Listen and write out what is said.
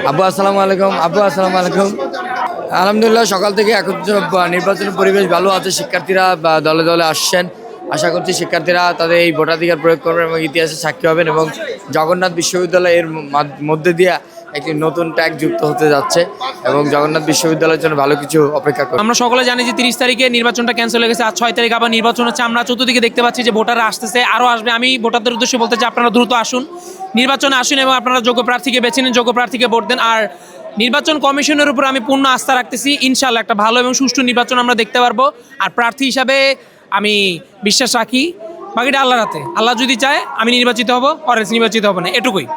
আব্বু আসসালামু আলাইকুম। আব্বু আসসালামু আলাইকুম। আলহামদুলিল্লাহ, সকাল থেকে এখন নির্বাচনের পরিবেশ ভালো আছে। শিক্ষার্থীরা দলে দলে আসছেন। আশা করছি শিক্ষার্থীরা তাদের এই ভোটাধিকার প্রয়োগ করবেন এবং ইতিহাসে সাক্ষী হবেন এবং জগন্নাথ বিশ্ববিদ্যালয়ের মধ্যে দিয়ে একটি নতুন ট্যাগ যুক্ত হতে যাচ্ছে এবং জগন্নাথ বিশ্ববিদ্যালয়ের জন্য ভালো কিছু অপেক্ষা করবে। আমরা সকলে জানি যে 30 তারিখে নির্বাচনটা ক্যান্সেল হয়ে গেছে। আজ 6 তারিখ আবার নির্বাচন হচ্ছে। আমরা চতুর্দিকে দেখতে পাচ্ছি যে ভোটাররা আসতেছে, আরও আসবে। আমি ভোটারদের উদ্দেশ্যে বলতে চাই, আপনারা দ্রুত আসুন, নির্বাচনে আসুন এবং আপনারা যোগ্য প্রার্থীকে বেছে নিন, যোগ্য প্রার্থীকে ভোট দেন। আর নির্বাচন কমিশনের উপর আমি পূর্ণ আস্থা রাখতেছি। ইনশাআল্লাহ একটা ভালো এবং সুষ্ঠু নির্বাচন আমরা দেখতে পারবো। আর প্রার্থী হিসাবে আমি বিশ্বাস রাখি, বাকিটা আল্লাহর হাতে। আল্লাহ যদি চায় আমি নির্বাচিত হব, অরেঞ্জ নির্বাচিত হব না, এটুকুই।